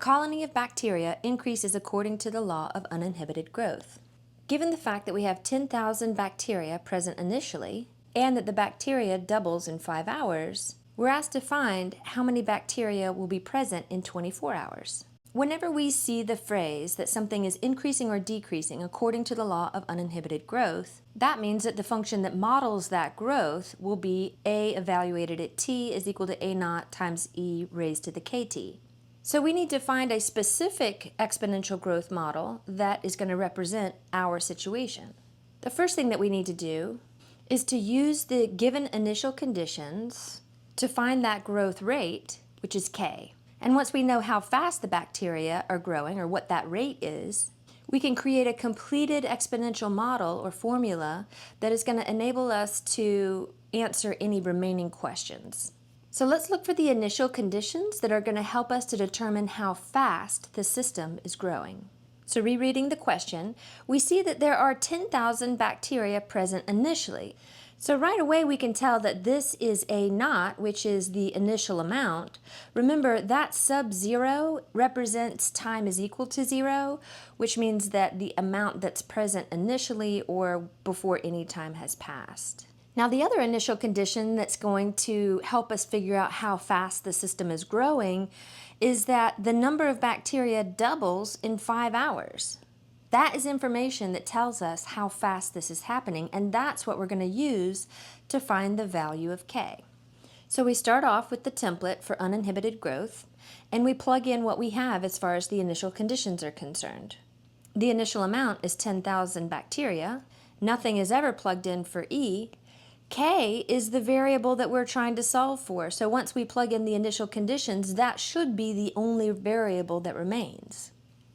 colony of bacteria increases according to the law of uninhibited growth. Given the fact that we have 10,000 bacteria present initially, and that the bacteria doubles in 5 hours, we're asked to find how many bacteria will be present in 24 hours. Whenever we see the phrase that something is increasing or decreasing according to the law of uninhibited growth, that means that the function that models that growth will be A evaluated at t is equal to A naught times e raised to the kt. So we need to find a specific exponential growth model that is going to represent our situation. The first thing that we need to do is to use the given initial conditions to find that growth rate, which is k. And once we know how fast the bacteria are growing, or what that rate is, we can create a completed exponential model or formula that is going to enable us to answer any remaining questions. So let's look for the initial conditions that are going to help us to determine how fast the system is growing. So rereading the question, we see that there are 10,000 bacteria present initially. So right away we can tell that this is A naught, which is the initial amount. Remember, that sub-zero represents time is equal to 0, which means that the amount that's present initially or before any time has passed. Now the other initial condition that's going to help us figure out how fast the system is growing is that the number of bacteria doubles in 5 hours. That is information that tells us how fast this is happening, and that's what we're going to use to find the value of k. So we start off with the template for uninhibited growth, and we plug in what we have as far as the initial conditions are concerned. The initial amount is 10,000 bacteria. Nothing is ever plugged in for e. K is the variable that we're trying to solve for. So once we plug in the initial conditions, that should be the only variable that remains.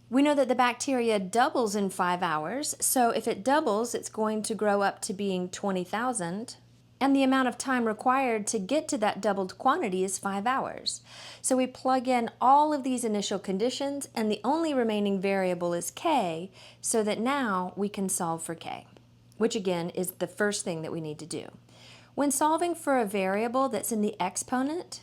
We know that the bacteria doubles in 5 hours, so if it doubles, it's going to grow up to being 20,000, and the amount of time required to get to that doubled quantity is 5 hours. So we plug in all of these initial conditions, and the only remaining variable is k, so that now we can solve for k, which again is the first thing that we need to do. When solving for a variable that's in the exponent,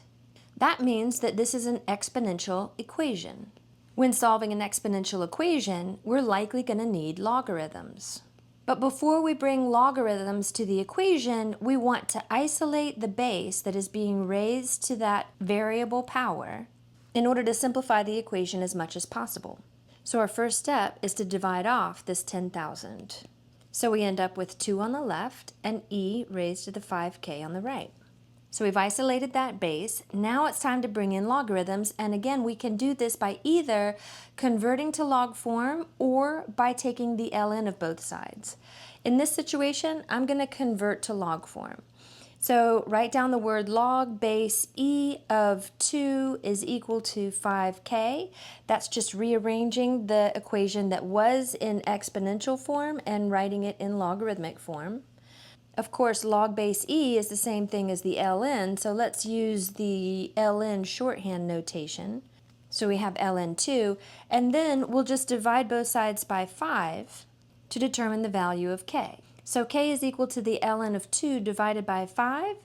that means that this is an exponential equation. When solving an exponential equation, we're likely going to need logarithms. But before we bring logarithms to the equation, we want to isolate the base that is being raised to that variable power in order to simplify the equation as much as possible. So our first step is to divide off this 10,000. So we end up with 2 on the left and e raised to the 5k on the right. So we've isolated that base. Now it's time to bring in logarithms, and again we can do this by either converting to log form or by taking the ln of both sides. In this situation, I'm going to convert to log form. So write down the word log base e of 2 is equal to 5k. That's just rearranging the equation that was in exponential form and writing it in logarithmic form. Of course, log base e is the same thing as the ln, so let's use the ln shorthand notation. So we have ln2, and then we'll just divide both sides by 5 to determine the value of k. So k is equal to the ln of 2 divided by 5.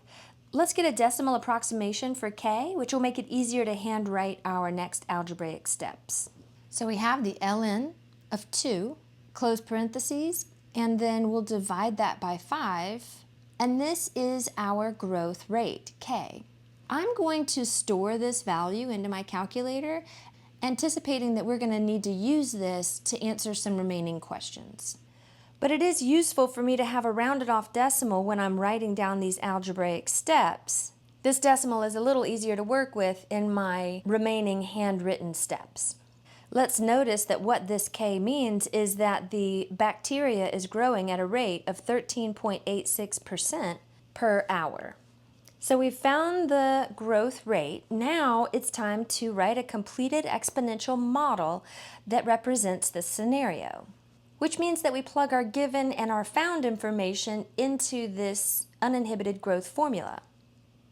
Let's get a decimal approximation for k, which will make it easier to handwrite our next algebraic steps. So we have the ln of 2, close parentheses, and then we'll divide that by 5, and this is our growth rate, k. I'm going to store this value into my calculator, anticipating that we're going to need to use this to answer some remaining questions. But it is useful for me to have a rounded off decimal when I'm writing down these algebraic steps. This decimal is a little easier to work with in my remaining handwritten steps. Let's notice that what this k means is that the bacteria is growing at a rate of 13.86% per hour. So we've found the growth rate. Now it's time to write a completed exponential model that represents this scenario, which means that we plug our given and our found information into this uninhibited growth formula.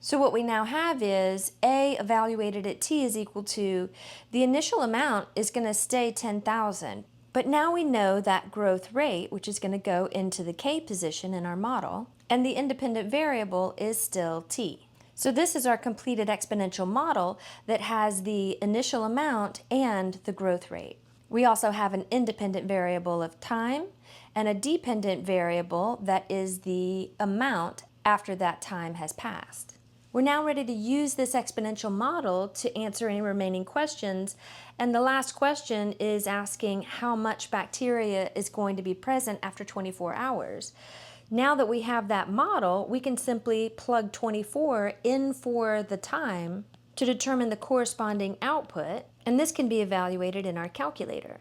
So what we now have is A evaluated at t is equal to, the initial amount is going to stay 10,000, but now we know that growth rate, which is going to go into the k position in our model, and the independent variable is still t. So this is our completed exponential model that has the initial amount and the growth rate. We also have an independent variable of time and a dependent variable that is the amount after that time has passed. We're now ready to use this exponential model to answer any remaining questions, and the last question is asking how much bacteria is going to be present after 24 hours. Now that we have that model, we can simply plug 24 in for the time to determine the corresponding output, and this can be evaluated in our calculator.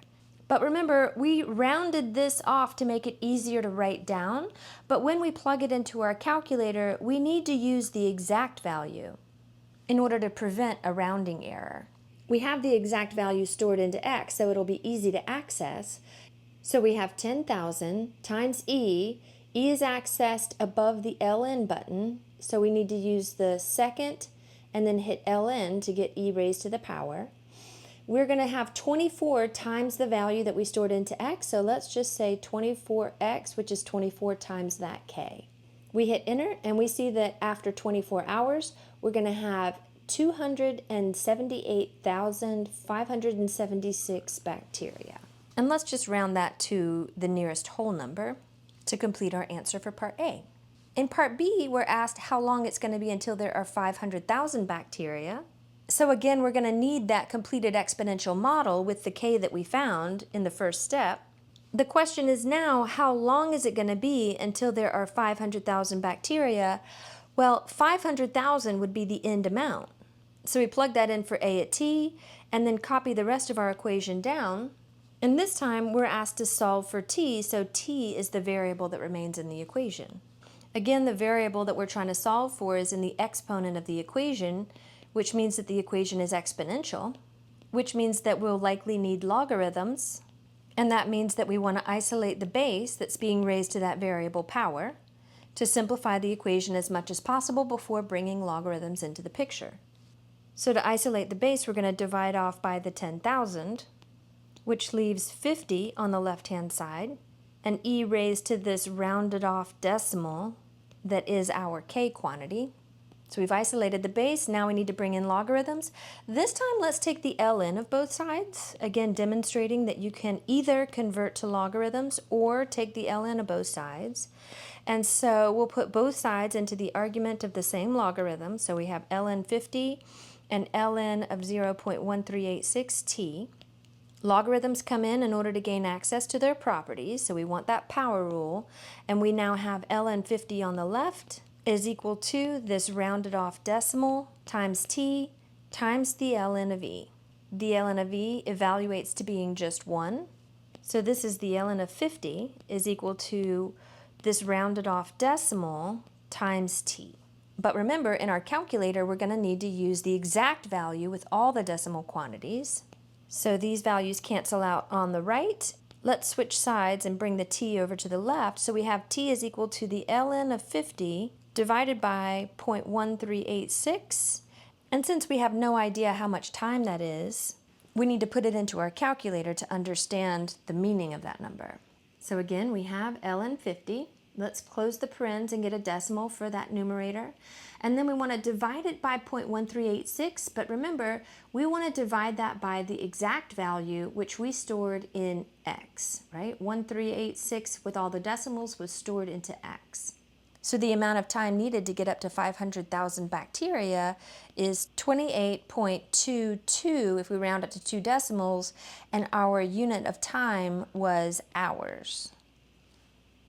But remember, we rounded this off to make it easier to write down, but when we plug it into our calculator, we need to use the exact value in order to prevent a rounding error. We have the exact value stored into X, so it'll be easy to access. So we have 10,000 times E. E is accessed above the ln button, so we need to use the second and then hit ln to get e raised to the power. We're going to have 24 times the value that we stored into X, so let's just say 24X, which is 24 times that K. We hit enter, and we see that after 24 hours, we're going to have 278,576 bacteria. And let's just round that to the nearest whole number to complete our answer for part A. In part B, we're asked how long it's going to be until there are 500,000 bacteria. So again, we're going to need that completed exponential model with the K that we found in the first step. The question is now, how long is it going to be until there are 500,000 bacteria? Well, 500,000 would be the end amount. So we plug that in for A at T, and then copy the rest of our equation down. And this time we're asked to solve for T, so T is the variable that remains in the equation. Again, the variable that we're trying to solve for is in the exponent of the equation, which means that the equation is exponential, which means that we'll likely need logarithms, and that means that we want to isolate the base that's being raised to that variable power to simplify the equation as much as possible before bringing logarithms into the picture. So to isolate the base, we're going to divide off by the 10,000, which leaves 50 on the left-hand side, and e raised to this rounded off decimal that is our K quantity. So we've isolated the base, now we need to bring in logarithms. This time let's take the ln of both sides, again demonstrating that you can either convert to logarithms or take the ln of both sides. And so we'll put both sides into the argument of the same logarithm, so we have ln 50 and ln of 0.1386t. Logarithms come in order to gain access to their properties, so we want that power rule, and we now have ln 50 on the left is equal to this rounded off decimal times t times the ln of e. The ln of e evaluates to being just 1, so this is the ln of 50 is equal to this rounded off decimal times t. But remember, in our calculator we're going to need to use the exact value with all the decimal quantities. So these values cancel out on the right. Let's switch sides and bring the t over to the left. So we have t is equal to the ln of 50 divided by 0.1386. And since we have no idea how much time that is, we need to put it into our calculator to understand the meaning of that number. So again, we have ln 50. Let's close the parens and get a decimal for that numerator. And then we want to divide it by 0.1386, but remember, we want to divide that by the exact value which we stored in X, right? 1386 with all the decimals was stored into X. So the amount of time needed to get up to 500,000 bacteria is 28.22 if we round up to 2 decimals, and our unit of time was hours.